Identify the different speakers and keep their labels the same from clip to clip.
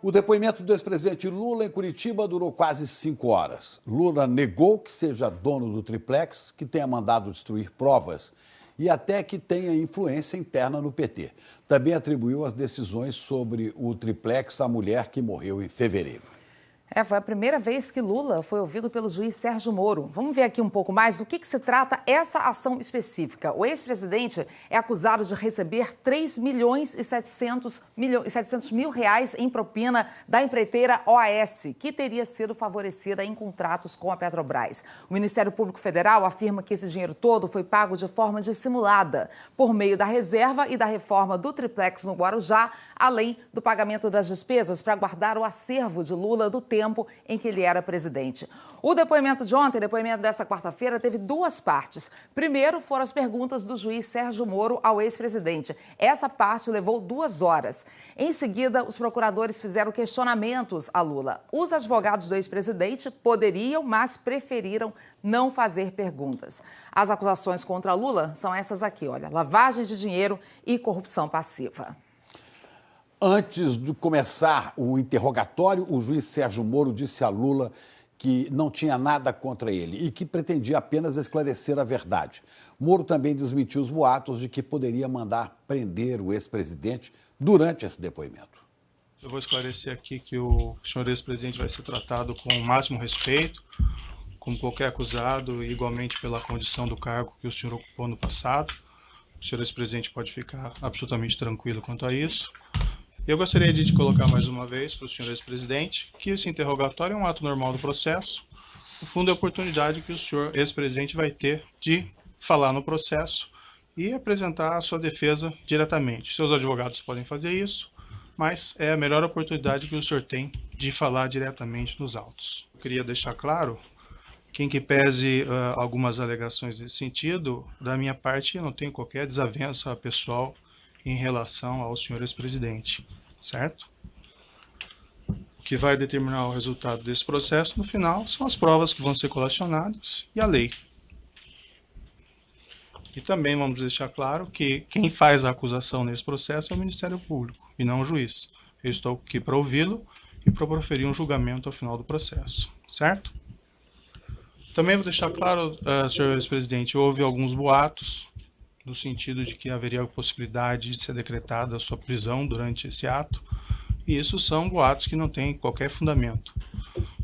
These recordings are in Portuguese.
Speaker 1: O depoimento do ex-presidente Lula em Curitiba durou quase 5 horas. Lula negou que seja dono do triplex, que tenha mandado destruir provas e até que tenha influência interna no PT. Também atribuiu as decisões sobre o triplex à mulher que morreu em fevereiro.
Speaker 2: Foi a primeira vez que Lula foi ouvido pelo juiz Sérgio Moro. Vamos ver aqui um pouco mais do que se trata essa ação específica. O ex-presidente é acusado de receber 3 milhões e 700 mil reais em propina da empreiteira OAS, que teria sido favorecida em contratos com a Petrobras. O Ministério Público Federal afirma que esse dinheiro todo foi pago de forma dissimulada, por meio da reserva e da reforma do triplex no Guarujá, além do pagamento das despesas para guardar o acervo de Lula do tempo em que ele era presidente. O depoimento de ontem, depoimento desta quarta-feira, teve 2 partes. Primeiro foram as perguntas do juiz Sérgio Moro ao ex-presidente. Essa parte levou 2 horas. Em seguida, os procuradores fizeram questionamentos a Lula. Os advogados do ex-presidente poderiam, mas preferiram não fazer perguntas. As acusações contra Lula são essas aqui, olha: lavagem de dinheiro e corrupção passiva.
Speaker 1: Antes de começar o interrogatório, o juiz Sérgio Moro disse a Lula que não tinha nada contra ele e que pretendia apenas esclarecer a verdade. Moro também desmentiu os boatos de que poderia mandar prender o ex-presidente durante esse depoimento.
Speaker 3: Eu vou esclarecer aqui que o senhor ex-presidente vai ser tratado com o máximo respeito, como qualquer acusado, e igualmente pela condição do cargo que o senhor ocupou no passado. O senhor ex-presidente pode ficar absolutamente tranquilo quanto a isso. Eu gostaria de colocar mais uma vez para o senhor ex-presidente que esse interrogatório é um ato normal do processo. No fundo, é a oportunidade que o senhor ex-presidente vai ter de falar no processo e apresentar a sua defesa diretamente. Seus advogados podem fazer isso, mas é a melhor oportunidade que o senhor tem de falar diretamente nos autos. Eu queria deixar claro que, em que pese algumas alegações nesse sentido, da minha parte eu não tenho qualquer desavença pessoal em relação ao senhor ex-presidente, certo? O que vai determinar o resultado desse processo, no final, são as provas que vão ser colacionadas e a lei. E também vamos deixar claro que quem faz a acusação nesse processo é o Ministério Público, e não o juiz. Eu estou aqui para ouvi-lo e para proferir um julgamento ao final do processo, certo? Também vou deixar claro, senhor ex-presidente, houve alguns boatos no sentido de que haveria a possibilidade de ser decretada a sua prisão durante esse ato, e isso são boatos que não têm qualquer fundamento.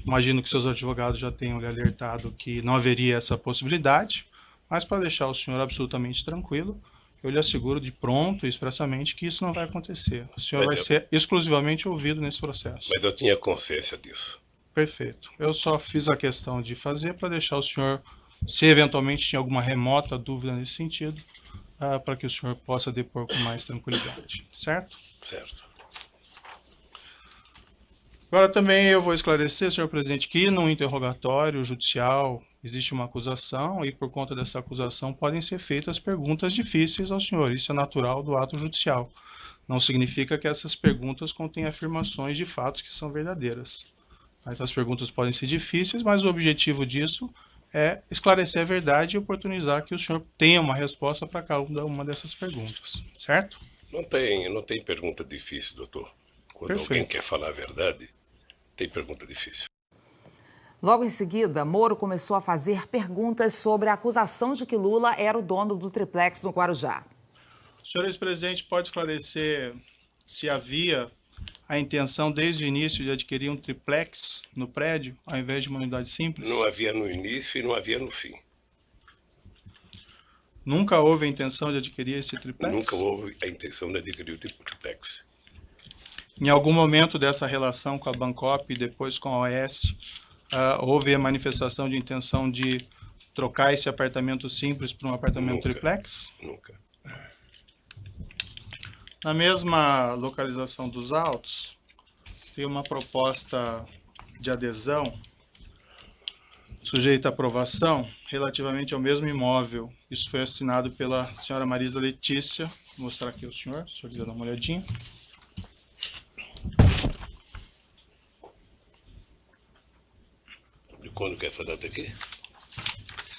Speaker 3: Imagino que seus advogados já tenham lhe alertado que não haveria essa possibilidade, mas para deixar o senhor absolutamente tranquilo, eu lhe asseguro de pronto e expressamente que isso não vai acontecer. O senhor vai ser exclusivamente ouvido nesse processo.
Speaker 4: Mas eu tinha consciência disso.
Speaker 3: Perfeito. Eu só fiz a questão de fazer para deixar o senhor, se eventualmente tinha alguma remota dúvida nesse sentido, para que o senhor possa depor com mais tranquilidade, certo?
Speaker 4: Certo.
Speaker 3: Agora também eu vou esclarecer, senhor presidente, que no interrogatório judicial existe uma acusação e por conta dessa acusação podem ser feitas perguntas difíceis ao senhor. Isso é natural do ato judicial. Não significa que essas perguntas contêm afirmações de fatos que são verdadeiras. Então as perguntas podem ser difíceis, mas o objetivo disso é esclarecer a verdade e oportunizar que o senhor tenha uma resposta para cada uma dessas perguntas, certo?
Speaker 4: Não tem pergunta difícil, doutor. Quando
Speaker 3: Perfeito.
Speaker 4: Alguém quer falar a verdade, tem pergunta difícil.
Speaker 2: Logo em seguida, Moro começou a fazer perguntas sobre a acusação de que Lula era o dono do triplex no Guarujá.
Speaker 3: O senhor ex-presidente pode esclarecer se havia a intenção desde o início de adquirir um triplex no prédio, ao invés de uma unidade simples?
Speaker 4: Não havia no início e não havia no fim.
Speaker 3: Nunca houve a intenção de adquirir esse triplex?
Speaker 4: Nunca houve a intenção de adquirir o triplex.
Speaker 3: Em algum momento dessa relação com a Bancop e depois com a OAS, houve a manifestação de intenção de trocar esse apartamento simples por um apartamento triplex?
Speaker 4: Nunca.
Speaker 3: Na mesma localização dos autos, tem uma proposta de adesão sujeita à aprovação relativamente ao mesmo imóvel. Isso foi assinado pela senhora Marisa Letícia. Vou mostrar aqui ao senhor, se o senhor quiser dar uma olhadinha.
Speaker 4: De quando que é essa data aqui?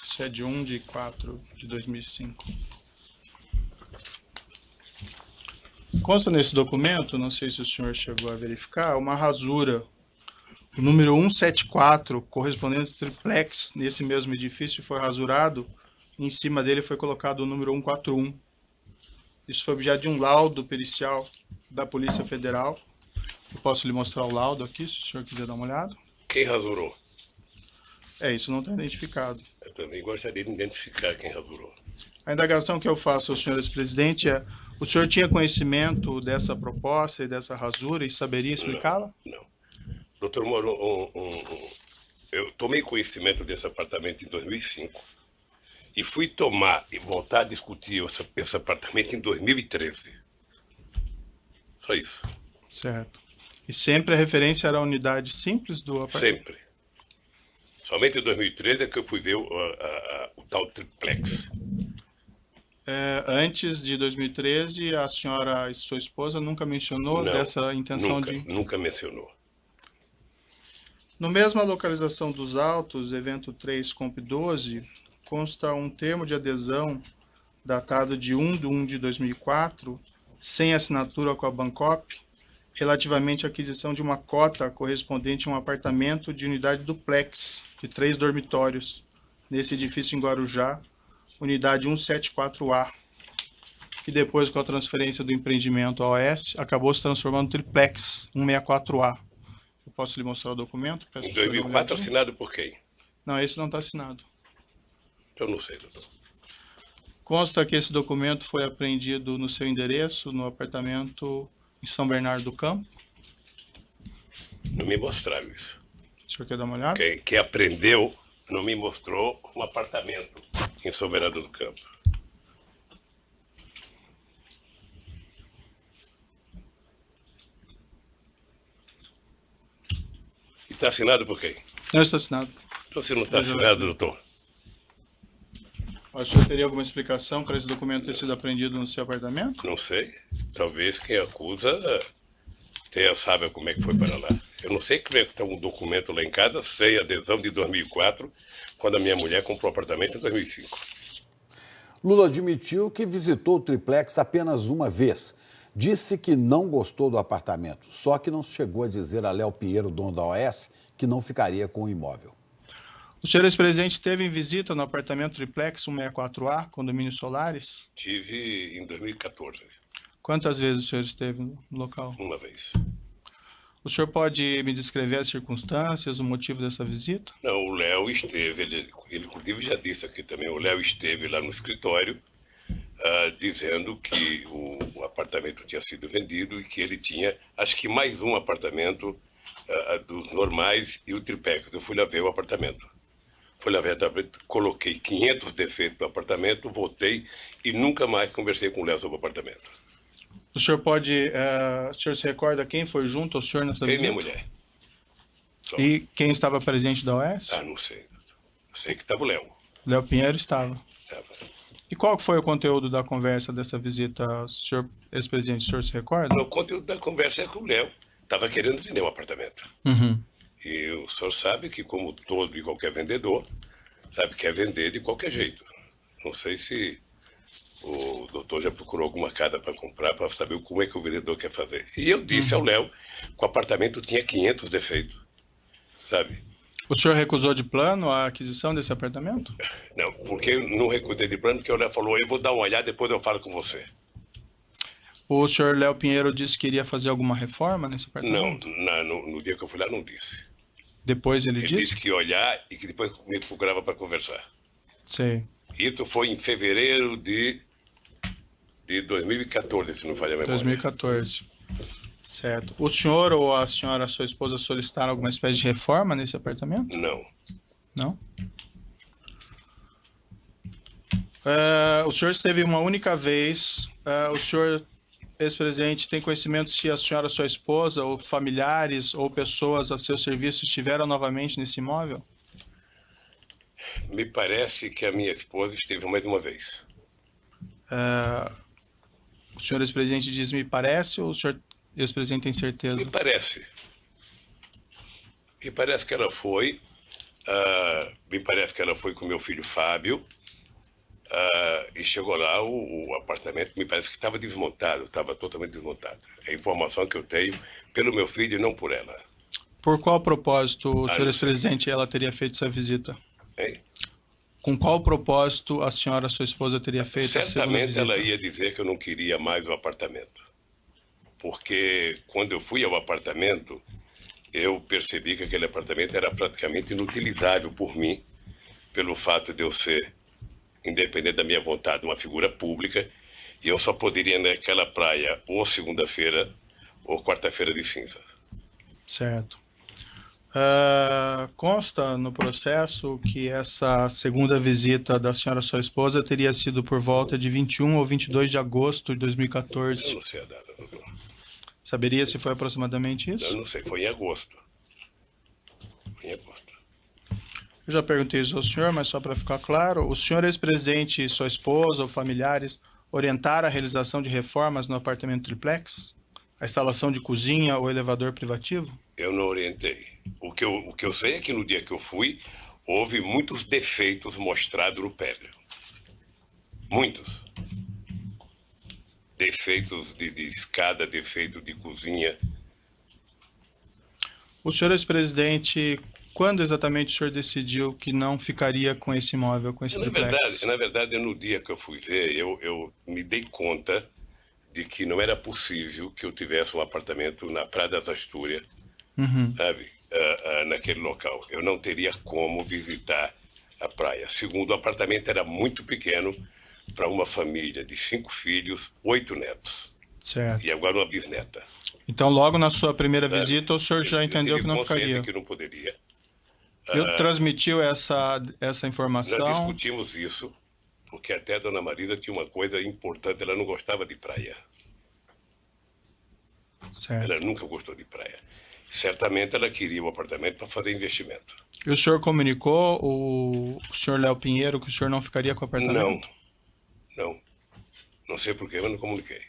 Speaker 3: Isso é de 1/4/2005. Consta nesse documento, não sei se o senhor chegou a verificar, uma rasura, o número 174, correspondente ao triplex, nesse mesmo edifício, foi rasurado, e em cima dele foi colocado o número 141. Isso foi objeto de um laudo pericial da Polícia Federal. Eu posso lhe mostrar o laudo aqui, se o senhor quiser dar uma olhada.
Speaker 4: Quem rasurou?
Speaker 3: Isso não está identificado.
Speaker 4: Eu também gostaria de identificar quem rasurou.
Speaker 3: A indagação que eu faço ao senhor ex-presidente é: o senhor tinha conhecimento dessa proposta e dessa rasura e saberia explicá-la?
Speaker 4: Não. Doutor Moro, eu tomei conhecimento desse apartamento em 2005 e fui tomar e voltar a discutir esse apartamento em 2013. Só isso.
Speaker 3: Certo. E sempre a referência era a unidade simples do apartamento?
Speaker 4: Sempre. Somente em 2013 é que eu fui ver o tal triplex.
Speaker 3: Antes de 2013, a senhora e sua esposa nunca mencionou dessa intenção
Speaker 4: Nunca mencionou.
Speaker 3: No mesma localização dos autos, evento 3, comp 12, consta um termo de adesão datado de 1/1 de 2004, sem assinatura com a Bancop, relativamente à aquisição de uma cota correspondente a um apartamento de unidade duplex, de 3 dormitórios, nesse edifício em Guarujá, unidade 174A, que depois, com a transferência do empreendimento ao OS, acabou se transformando em triplex 164A. Eu posso lhe mostrar o documento?
Speaker 4: Em 2004, assinado por quem?
Speaker 3: Não, esse não está assinado.
Speaker 4: Eu não sei, doutor.
Speaker 3: Consta que esse documento foi apreendido no seu endereço, no apartamento em São Bernardo do Campo.
Speaker 4: Não me mostraram isso.
Speaker 3: O senhor quer dar uma olhada?
Speaker 4: Quem apreendeu não me mostrou um apartamento em São Bernardo do Campo. E está assinado por quem?
Speaker 3: Não está assinado.
Speaker 4: Então, se não está assinado, doutor?
Speaker 3: O senhor teria alguma explicação para esse documento ter sido apreendido no seu apartamento?
Speaker 4: Não sei. Talvez quem acusa saiba como é que foi para lá. Eu não sei como é que está um documento lá em casa sem adesão de 2004, quando a minha mulher comprou o apartamento em 2005.
Speaker 1: Lula admitiu que visitou o triplex apenas uma vez. Disse que não gostou do apartamento, só que não chegou a dizer a Léo Pinheiro, dono da OS, que não ficaria com o imóvel.
Speaker 3: O senhor ex-presidente esteve em visita no apartamento triplex 164A, condomínio Solares?
Speaker 4: Tive em 2014.
Speaker 3: Quantas vezes o senhor esteve no local?
Speaker 4: Uma vez.
Speaker 3: O senhor pode me descrever as circunstâncias, o motivo dessa visita?
Speaker 4: Não, o Léo esteve, ele inclusive já disse aqui também, o Léo esteve lá no escritório dizendo que o apartamento tinha sido vendido e que ele tinha, acho que mais um apartamento dos normais e o triplex. Eu fui lá ver o apartamento. Fui lá ver o apartamento, coloquei 500 defeitos no apartamento, votei e nunca mais conversei com o Léo sobre o apartamento.
Speaker 3: O senhor o senhor se recorda quem foi junto ao senhor nessa visita?
Speaker 4: Minha mulher. Só.
Speaker 3: E quem estava presente da OS?
Speaker 4: Não sei. Sei que estava o Léo.
Speaker 3: Léo Pinheiro estava.
Speaker 4: Estava.
Speaker 3: E qual foi o conteúdo da conversa dessa visita, senhor ex-presidente? O senhor se recorda?
Speaker 4: O conteúdo da conversa é que o Léo estava querendo vender um apartamento.
Speaker 3: Uhum.
Speaker 4: E o senhor sabe que, como todo e qualquer vendedor, sabe que quer vender de qualquer jeito. Não sei se o doutor já procurou alguma casa para comprar, para saber como é que o vendedor quer fazer. E eu disse ao Léo que o apartamento tinha 500 defeitos, sabe?
Speaker 3: O senhor recusou de plano a aquisição desse apartamento?
Speaker 4: Não, porque eu não recusei de plano, porque o Léo falou, eu vou dar uma olhada, depois eu falo com você.
Speaker 3: O senhor Léo Pinheiro disse que iria fazer alguma reforma nesse apartamento?
Speaker 4: Não, no dia que eu fui lá não disse.
Speaker 3: Depois ele
Speaker 4: disse? Ele disse que ia olhar e que depois me procurava para conversar.
Speaker 3: Sei.
Speaker 4: Isso foi em fevereiro de 2014, se não falha a memória.
Speaker 3: 2014. Certo. O senhor ou a senhora, sua esposa, solicitaram alguma espécie de reforma nesse apartamento?
Speaker 4: Não.
Speaker 3: Não? O senhor esteve uma única vez. O senhor, ex-presidente, tem conhecimento se a senhora, sua esposa, ou familiares, ou pessoas a seu serviço estiveram novamente nesse imóvel?
Speaker 4: Me parece que a minha esposa esteve mais uma vez.
Speaker 3: O senhor ex-presidente diz me parece ou o senhor ex-presidente tem certeza?
Speaker 4: Me parece. Me parece que ela foi. Me parece que ela foi com meu filho Fábio. E chegou lá, o apartamento me parece que estava desmontado, estava totalmente desmontado. É a informação que eu tenho pelo meu filho e não por ela.
Speaker 3: Por qual propósito, senhor
Speaker 4: não sei.
Speaker 3: ex-presidente, ela teria feito essa visita?
Speaker 4: Hein?
Speaker 3: Com qual propósito a senhora, sua esposa, teria feito essa segunda
Speaker 4: Certamente
Speaker 3: visita?
Speaker 4: ela ia dizer que eu não queria mais o apartamento. Porque quando eu fui ao apartamento, eu percebi que aquele apartamento era praticamente inutilizável por mim, pelo fato de eu ser, independente da minha vontade, uma figura pública, e eu só poderia ir naquela praia ou segunda-feira ou quarta-feira de cinza.
Speaker 3: Certo. Consta no processo que essa segunda visita da senhora, sua esposa, teria sido por volta de 21 ou 22 de agosto de
Speaker 4: Eu
Speaker 3: 2014.
Speaker 4: não sei a data, doutor.
Speaker 3: Saberia se foi aproximadamente
Speaker 4: Eu
Speaker 3: isso?
Speaker 4: não sei, foi em agosto. Foi em agosto.
Speaker 3: Eu já perguntei isso ao senhor, mas só para ficar claro, o senhor ex-presidente, sua esposa ou familiares orientaram a realização de reformas no apartamento triplex? A instalação de cozinha ou elevador privativo?
Speaker 4: Eu não orientei. O que eu sei é que no dia que eu fui, houve muitos defeitos mostrados no prédio. Muitos. Defeitos de escada, defeito de cozinha.
Speaker 3: O senhor ex-presidente, quando exatamente o senhor decidiu que não ficaria com esse imóvel, com esse triplex?
Speaker 4: Na verdade, no dia que eu fui ver, eu me dei conta de que não era possível que eu tivesse um apartamento na Praia das Astúrias, sabe, naquele local. Eu não teria como visitar a praia. Segundo, o apartamento era muito pequeno para uma família de 5 filhos, 8 netos.
Speaker 3: Certo.
Speaker 4: E agora uma bisneta.
Speaker 3: Então, logo na sua primeira visita, o senhor já entendeu que não
Speaker 4: Eu tive
Speaker 3: ficaria?
Speaker 4: consciência que não poderia.
Speaker 3: Eu transmitiu essa
Speaker 4: Nós
Speaker 3: informação?
Speaker 4: discutimos isso, porque até a dona Marisa tinha uma coisa importante, ela não gostava de praia.
Speaker 3: Certo.
Speaker 4: Ela nunca gostou de praia. Certamente ela queria o apartamento para fazer investimento.
Speaker 3: E o senhor comunicou o senhor Léo Pinheiro que o senhor não ficaria com o apartamento?
Speaker 4: Não. Não sei por que, mas não comuniquei.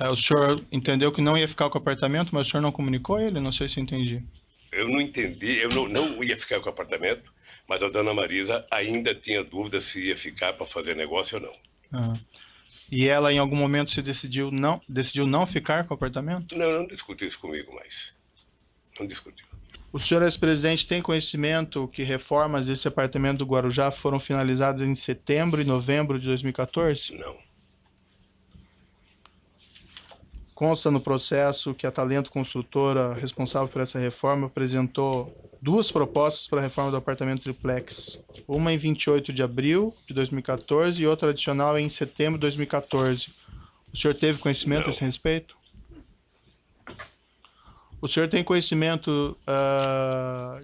Speaker 3: O senhor entendeu que não ia ficar com o apartamento, mas o senhor não comunicou ele? Não sei se entendi.
Speaker 4: Eu não entendi, eu não ia ficar com o apartamento, mas a dona Marisa ainda tinha dúvida se ia ficar para fazer negócio ou não.
Speaker 3: E ela, em algum momento, decidiu não ficar com o apartamento?
Speaker 4: Não discutiu isso comigo mais. Não discutiu.
Speaker 3: O senhor ex-presidente tem conhecimento que reformas desse apartamento do Guarujá foram finalizadas em setembro e novembro de 2014?
Speaker 4: Não.
Speaker 3: Consta no processo que a Talento Construtora, responsável por essa reforma, apresentou 2 propostas para a reforma do apartamento triplex. Uma em 28 de abril de 2014 e outra adicional em setembro de 2014. O senhor teve conhecimento a esse respeito? O senhor tem conhecimento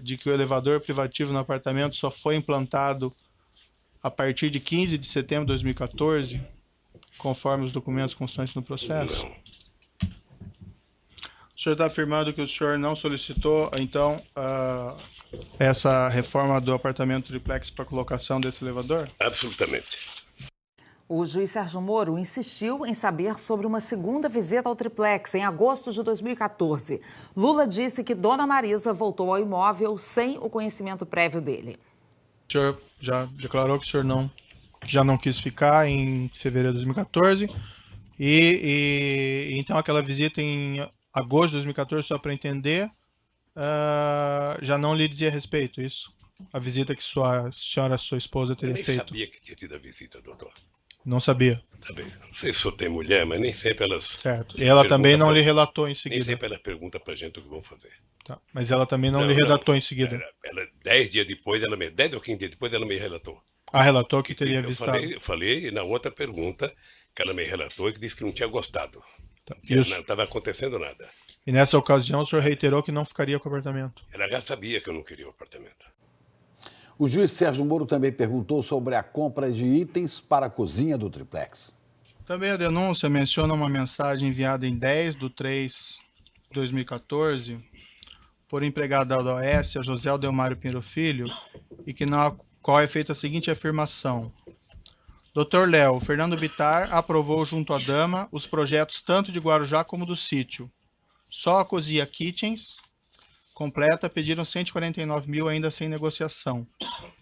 Speaker 3: de que o elevador privativo no apartamento só foi implantado a partir de 15 de setembro de 2014, conforme os documentos constantes no processo?
Speaker 4: Não.
Speaker 3: O senhor está afirmando que o senhor não solicitou, então, essa reforma do apartamento triplex para colocação desse elevador?
Speaker 4: Absolutamente.
Speaker 2: O juiz Sérgio Moro insistiu em saber sobre uma segunda visita ao triplex em agosto de 2014. Lula disse que Dona Marisa voltou ao imóvel sem o conhecimento prévio dele.
Speaker 3: O senhor já declarou que o senhor já não quis ficar em fevereiro de 2014 e então aquela visita em agosto de 2014, só para entender, já não lhe dizia respeito, isso? A visita que sua esposa teria feito?
Speaker 4: Eu nem sabia que tinha tido a visita, doutor.
Speaker 3: Não sabia?
Speaker 4: Também. Não sei se eu tenho mulher, mas nem sempre elas...
Speaker 3: Certo. E ela também não lhe relatou em seguida?
Speaker 4: Nem sempre elas perguntam pra gente o que vão fazer.
Speaker 3: Tá. Mas ela também não lhe relatou em seguida?
Speaker 4: Ela 10 dias depois, 10 ou 15 dias depois, ela me relatou.
Speaker 3: Relatou que teria visitado.
Speaker 4: Eu falei na outra pergunta que ela me relatou e que disse que não tinha gostado.
Speaker 3: Tá.
Speaker 4: Não estava acontecendo nada.
Speaker 3: E nessa ocasião o senhor reiterou que não ficaria com o apartamento?
Speaker 4: Ela já sabia que eu não queria o apartamento.
Speaker 1: O juiz Sérgio Moro também perguntou sobre a compra de itens para a cozinha do triplex.
Speaker 3: Também a denúncia menciona uma mensagem enviada em 10/3/2014 por empregada da OAS, a José Aldelmário Pinheiro Filho, e que na qual é feita a seguinte afirmação. Dr. Léo, o Fernando Bittar aprovou junto à dama os projetos tanto de Guarujá como do sítio. Só a Cozinha Kitchens completa pediram 149 mil ainda sem negociação.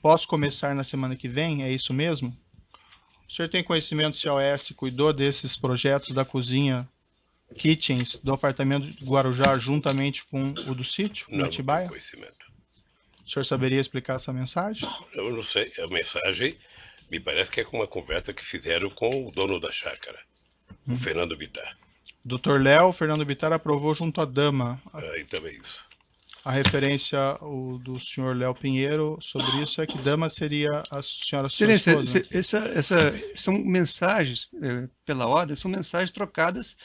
Speaker 3: Posso começar na semana que vem? É isso mesmo? O senhor tem conhecimento se a OAS cuidou desses projetos da cozinha, kitchens, do apartamento de Guarujá, juntamente com o do sítio,
Speaker 4: Não,
Speaker 3: em Atibaia?
Speaker 4: não tenho conhecimento.
Speaker 3: O senhor saberia explicar essa mensagem?
Speaker 4: Eu não sei. A mensagem me parece que é com uma conversa que fizeram com o dono da chácara, o Fernando Bittar.
Speaker 3: Dr. Léo Fernando Bittar aprovou junto à dama.
Speaker 4: Então é isso.
Speaker 3: A referência do senhor Léo Pinheiro sobre isso é que dama seria a senhora sua
Speaker 5: Excelência,
Speaker 3: esposa, né?
Speaker 5: são mensagens, pela ordem, são mensagens trocadas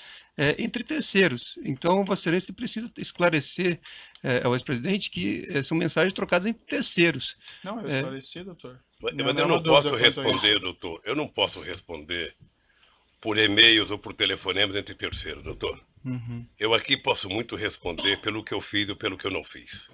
Speaker 5: entre terceiros. Então, Vossa Excelência precisa esclarecer ao ex-presidente que são mensagens trocadas entre terceiros.
Speaker 3: Não, eu esclareci, doutor.
Speaker 4: Mas eu não posso responder, doutor. Eu não posso responder por e-mails ou por telefonemas entre terceiros, doutor. Eu aqui posso muito responder pelo que eu fiz ou pelo que eu não fiz.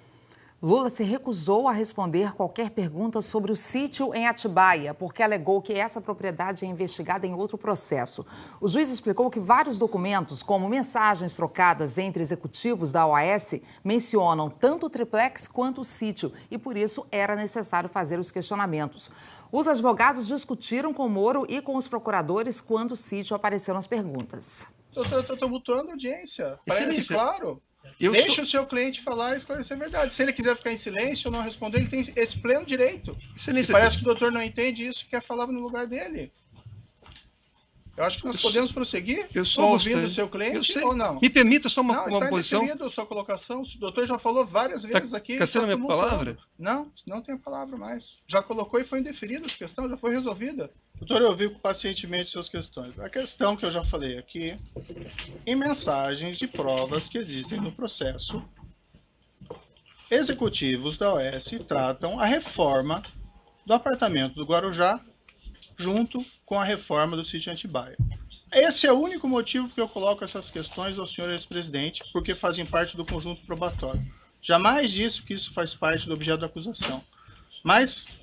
Speaker 2: Lula se recusou a responder qualquer pergunta sobre o sítio em Atibaia, porque alegou que essa propriedade é investigada em outro processo. O juiz explicou que vários documentos, como mensagens trocadas entre executivos da OAS, mencionam tanto o triplex quanto o sítio, e por isso era necessário fazer os questionamentos. Os advogados discutiram com Moro e com os procuradores quando o sítio apareceu nas perguntas.
Speaker 3: Doutor, eu estou mutuando a audiência. Parece claro. Deixa o seu cliente falar e esclarecer a verdade. Se ele quiser ficar em silêncio ou não responder, ele tem esse pleno direito. E parece que o doutor não entende isso e quer falar no lugar dele. Eu acho que nós podemos prosseguir ouvindo o seu cliente ou não.
Speaker 5: Me permita só uma
Speaker 3: está
Speaker 5: posição.
Speaker 3: Não, a sua colocação. O doutor já falou várias vezes aqui.
Speaker 5: Caçando a minha palavra?
Speaker 3: Não tem a palavra mais. Já colocou e foi indeferida essa questão, já foi resolvida. Doutor, eu ouvi pacientemente suas questões. A questão que eu já falei aqui, em mensagens de provas que existem no processo, executivos da OAS tratam a reforma do apartamento do Guarujá junto com a reforma do sítio Atibaia. Esse é o único motivo que eu coloco essas questões ao senhor ex-presidente, porque fazem parte do conjunto probatório. Jamais disse que isso faz parte do objeto da acusação. Mas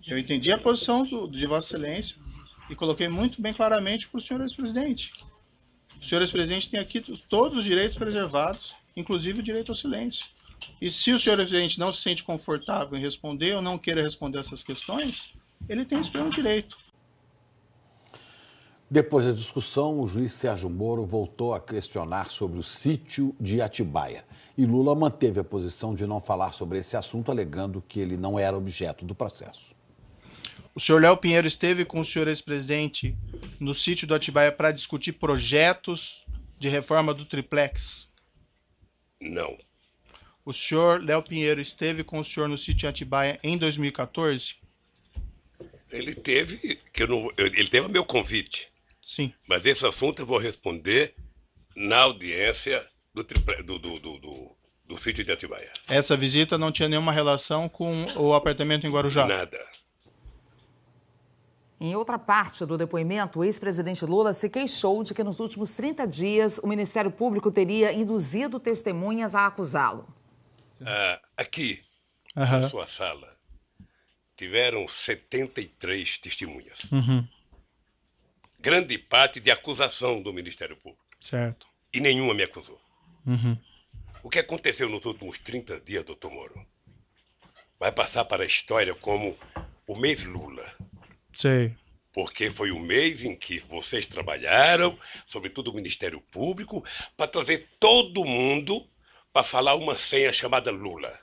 Speaker 3: eu entendi a posição de Vossa Excelência e coloquei muito bem claramente para o senhor ex-presidente. O senhor ex-presidente tem aqui todos os direitos preservados, inclusive o direito ao silêncio. E se o senhor ex-presidente não se sente confortável em responder ou não queira responder essas questões, ele tem esse pleno direito.
Speaker 1: Depois da discussão, o juiz Sérgio Moro voltou a questionar sobre o sítio de Atibaia. E Lula manteve a posição de não falar sobre esse assunto, alegando que ele não era objeto do processo.
Speaker 3: O senhor Léo Pinheiro esteve com o senhor ex-presidente no sítio do Atibaia para discutir projetos de reforma do triplex?
Speaker 4: Não.
Speaker 3: O senhor Léo Pinheiro esteve com o senhor no sítio de Atibaia em 2014?
Speaker 4: Ele teve a meu convite.
Speaker 3: Sim.
Speaker 4: Mas esse assunto eu vou responder na audiência do sítio de Atibaia.
Speaker 3: Essa visita não tinha nenhuma relação com o apartamento em Guarujá?
Speaker 4: Nada.
Speaker 2: Em outra parte do depoimento, o ex-presidente Lula se queixou de que nos últimos 30 dias o Ministério Público teria induzido testemunhas a acusá-lo.
Speaker 4: Aqui, na sua sala, tiveram 73 testemunhas. Grande parte de acusação do Ministério Público.
Speaker 3: Certo.
Speaker 4: E nenhuma me acusou. O que aconteceu nos últimos 30 dias, doutor Moro, vai passar para a história como o mês Lula.
Speaker 3: Sei.
Speaker 4: Porque foi o mês em que vocês trabalharam, sobretudo o Ministério Público, para trazer todo mundo para falar uma senha chamada Lula.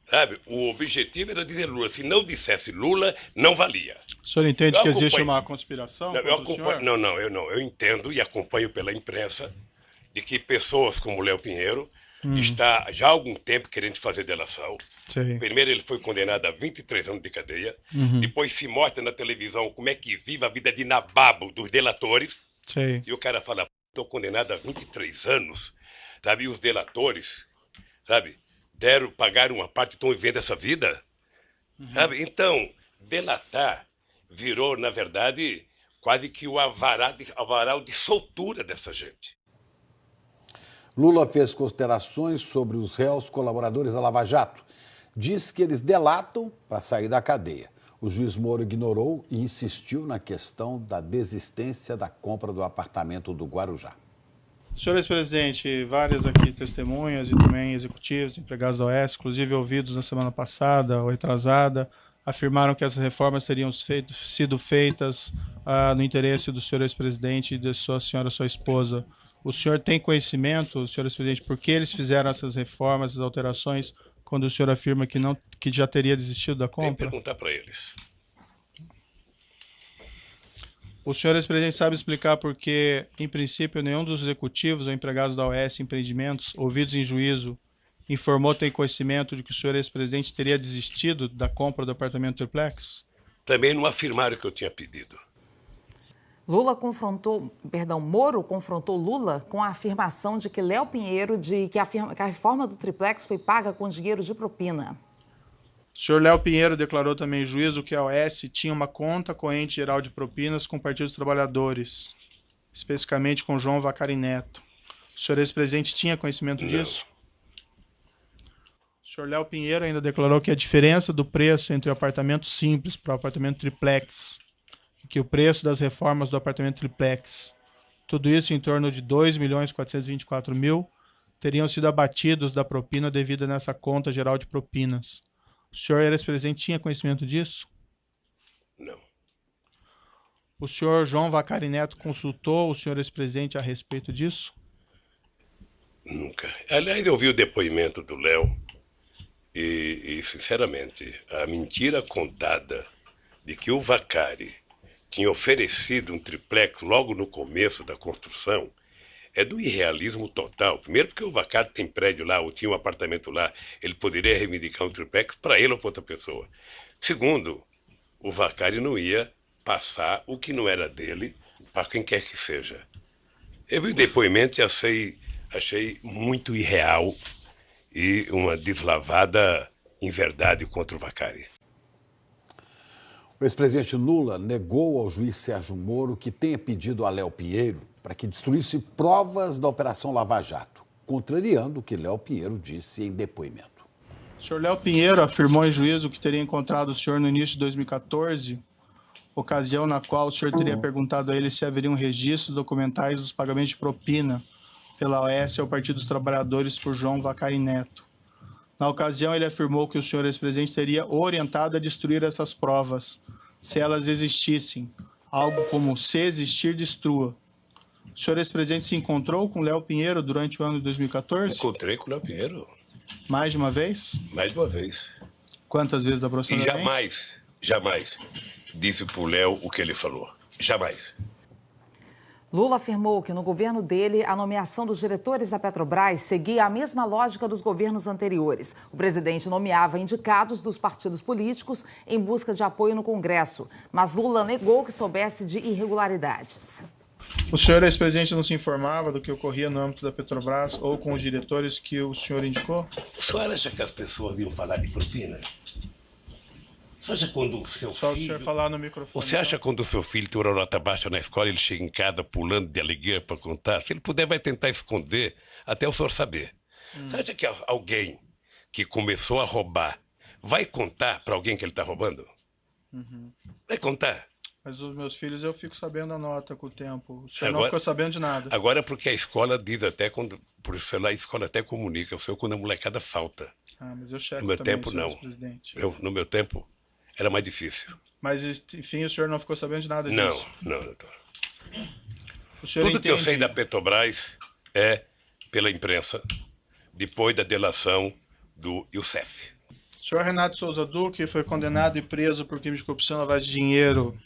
Speaker 4: Sabe? O objetivo era dizer Lula. Se não dissesse Lula, não valia.
Speaker 3: O senhor entende que existe uma conspiração?
Speaker 4: Eu entendo e acompanho pela imprensa de que pessoas como o Léo Pinheiro está já há algum tempo querendo fazer delação.
Speaker 3: Sim.
Speaker 4: Primeiro ele foi condenado a 23 anos de cadeia. Depois se mostra na televisão como é que vive a vida de nababo dos delatores.
Speaker 3: Sim.
Speaker 4: E o cara fala, estou condenado a 23 anos. Sabe? E os delatores, sabe? Pagaram uma parte e estão vivendo essa vida. Sabe? Então, delatar virou, na verdade, quase que o avaral de soltura dessa gente.
Speaker 1: Lula fez considerações sobre os réus colaboradores da Lava Jato. Diz que eles delatam para sair da cadeia. O juiz Moro ignorou e insistiu na questão da desistência da compra do apartamento do Guarujá.
Speaker 3: Senhor ex-presidente, várias aqui testemunhas e também executivos, empregados da OAS, inclusive ouvidos na semana passada ou retrasada, afirmaram que essas reformas teriam sido feitas no interesse do senhor ex-presidente e de sua esposa. O senhor tem conhecimento, senhor ex-presidente, por que eles fizeram essas reformas, essas alterações, quando o senhor afirma que já teria desistido da compra?
Speaker 4: Tem que perguntar para eles.
Speaker 3: O senhor ex-presidente sabe explicar por que, em princípio, nenhum dos executivos ou empregados da OAS Empreendimentos, ouvidos em juízo, informou ter conhecimento de que o senhor ex-presidente teria desistido da compra do apartamento triplex?
Speaker 4: Também não afirmaram que eu tinha pedido.
Speaker 2: Moro confrontou Lula com a afirmação de que Léo Pinheiro, que a reforma do triplex foi paga com dinheiro de propina.
Speaker 3: O senhor Léo Pinheiro declarou também em juízo que a OAS tinha uma conta corrente geral de propinas com o Partido dos Trabalhadores, especificamente com João Vacari Neto. O senhor ex-presidente tinha conhecimento disso? O senhor Léo Pinheiro ainda declarou que a diferença do preço entre o apartamento simples para o apartamento triplex, e que o preço das reformas do apartamento triplex, tudo isso em torno de 2.424.000, teriam sido abatidos da propina devida nessa conta geral de propinas. O senhor ex-presidente tinha conhecimento disso?
Speaker 4: Não.
Speaker 3: O senhor João Vacari Neto consultou o senhor ex-presidente a respeito disso?
Speaker 4: Nunca. Aliás, eu vi o depoimento do Léo e, sinceramente, a mentira contada de que o Vacari tinha oferecido um triplex logo no começo da construção é do irrealismo total. Primeiro porque o Vacari tem prédio lá, ou tinha um apartamento lá, ele poderia reivindicar um triplex para ele ou para outra pessoa. Segundo, o Vacari não ia passar o que não era dele para quem quer que seja. Eu vi o depoimento e achei muito irreal e uma deslavada inverdade contra o Vacari.
Speaker 1: O ex-presidente Lula negou ao juiz Sérgio Moro que tenha pedido a Léo Pinheiro para que destruísse provas da Operação Lava Jato, contrariando o que Léo Pinheiro disse em depoimento.
Speaker 3: O senhor Léo Pinheiro afirmou em juízo que teria encontrado o senhor no início de 2014, ocasião na qual o senhor teria perguntado a ele se haveriam registros documentais dos pagamentos de propina pela OAS ao Partido dos Trabalhadores por João Vacari Neto. Na ocasião, ele afirmou que o senhor ex-presidente teria orientado a destruir essas provas, se elas existissem, algo como "se existir, destrua". O senhor ex-presidente se encontrou com Léo Pinheiro durante o ano de 2014?
Speaker 4: Encontrei com o Léo Pinheiro.
Speaker 3: Mais de uma vez?
Speaker 4: Mais de uma vez.
Speaker 3: Quantas vezes
Speaker 4: E
Speaker 3: aproximadamente?
Speaker 4: jamais disse pro Léo o que ele falou. Jamais.
Speaker 2: Lula afirmou que no governo dele, a nomeação dos diretores da Petrobras seguia a mesma lógica dos governos anteriores. O presidente nomeava indicados dos partidos políticos em busca de apoio no Congresso, mas Lula negou que soubesse de irregularidades.
Speaker 3: O senhor ex-presidente não se informava do que ocorria no âmbito da Petrobras ou com os diretores que o senhor indicou?
Speaker 4: O senhor acha que as pessoas iam falar de propina? Você acha quando o seu
Speaker 3: Só o
Speaker 4: filho...
Speaker 3: senhor falar no microfone.
Speaker 4: Você acha quando o seu filho tem uma nota baixa na escola, ele chega em casa pulando de alegria para contar? Se ele puder, vai tentar esconder até o senhor saber. Você acha que alguém que começou a roubar vai contar para alguém que ele está roubando? Vai contar.
Speaker 3: Mas os meus filhos eu fico sabendo a nota com o tempo. O senhor não ficou sabendo de nada.
Speaker 4: Agora porque a escola diz até, por isso lá a escola até comunica, o senhor quando a molecada falta.
Speaker 3: Mas eu checo
Speaker 4: No meu
Speaker 3: também,
Speaker 4: tempo,
Speaker 3: senhor
Speaker 4: não.
Speaker 3: ex-presidente.
Speaker 4: No meu tempo, era mais difícil.
Speaker 3: Mas, enfim, o senhor não ficou sabendo de nada disso?
Speaker 4: Não, doutor.
Speaker 3: O senhor
Speaker 4: Tudo que eu
Speaker 3: entende-
Speaker 4: sei da Petrobras é pela imprensa, depois da delação do Youssef.
Speaker 3: O senhor Renato Souza Duque foi condenado e preso por crime de corrupção e lavagem de dinheiro.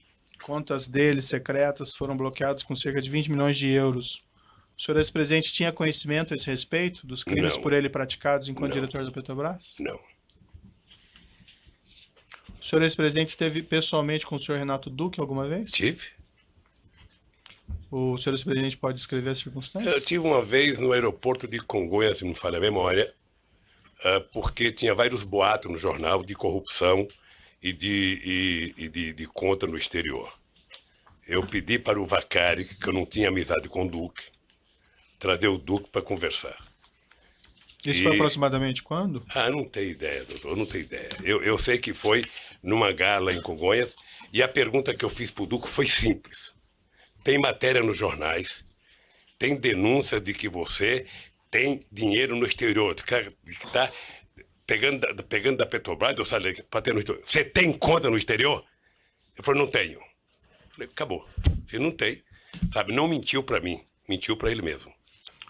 Speaker 3: Contas dele secretas foram bloqueadas com cerca de 20 milhões de euros. O senhor ex-presidente tinha conhecimento a esse respeito dos crimes
Speaker 4: Não.
Speaker 3: por ele praticados enquanto
Speaker 4: Não.
Speaker 3: diretor da Petrobras?
Speaker 4: Não.
Speaker 3: O senhor ex-presidente esteve pessoalmente com o senhor Renato Duque alguma vez?
Speaker 4: Tive.
Speaker 3: O senhor ex-presidente pode descrever as circunstâncias?
Speaker 4: Eu tive uma vez no aeroporto de Congonhas, se não me falha a memória, porque tinha vários boatos no jornal de corrupção e de conta no exterior. Eu pedi para o Vacari, que eu não tinha amizade com o Duque, trazer o Duque para conversar.
Speaker 3: Isso foi aproximadamente quando?
Speaker 4: Não tenho ideia, doutor, não tenho ideia. Eu sei que foi numa gala em Congonhas e a pergunta que eu fiz para o Duque foi simples. Tem matéria nos jornais, tem denúncia de que você tem dinheiro no exterior, que está pegando da Petrobras, eu falei, para ter no exterior, você tem conta no exterior? Eu falei, não tenho. Eu falei, acabou. Você não tem, sabe? Não mentiu para mim, mentiu para ele mesmo.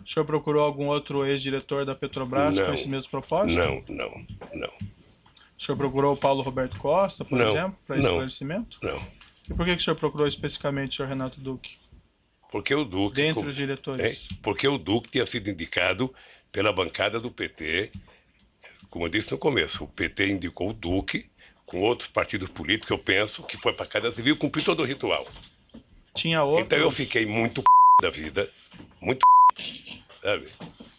Speaker 3: O senhor procurou algum outro ex-diretor da Petrobras com esse mesmo propósito?
Speaker 4: Não.
Speaker 3: O senhor procurou o Paulo Roberto Costa, por exemplo, para esclarecimento?
Speaker 4: Não.
Speaker 3: E por que o senhor procurou especificamente o senhor Renato Duque?
Speaker 4: Porque o Duque...
Speaker 3: Dentre os diretores.
Speaker 4: Porque o Duque tinha sido indicado pela bancada do PT. Como eu disse no começo, o PT indicou o Duque com outros partidos políticos, eu penso, que foi para a Casa Civil cumprir todo o ritual.
Speaker 3: Tinha outro...
Speaker 4: Então eu fiquei muito da vida, muito sabe?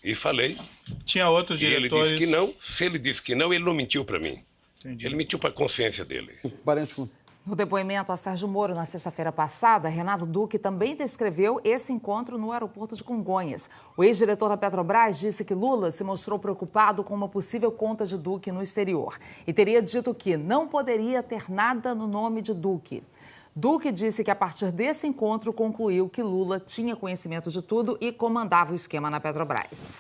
Speaker 4: E falei.
Speaker 3: Tinha outros diretores...
Speaker 4: E ele disse que não. Se ele disse que não, ele não mentiu para mim.
Speaker 3: Entendi.
Speaker 4: Ele mentiu para a consciência dele.
Speaker 2: No depoimento a Sérgio Moro, na sexta-feira passada, Renato Duque também descreveu esse encontro no aeroporto de Congonhas. O ex-diretor da Petrobras disse que Lula se mostrou preocupado com uma possível conta de Duque no exterior e teria dito que não poderia ter nada no nome de Duque. Duque disse que a partir desse encontro concluiu que Lula tinha conhecimento de tudo e comandava o esquema na Petrobras.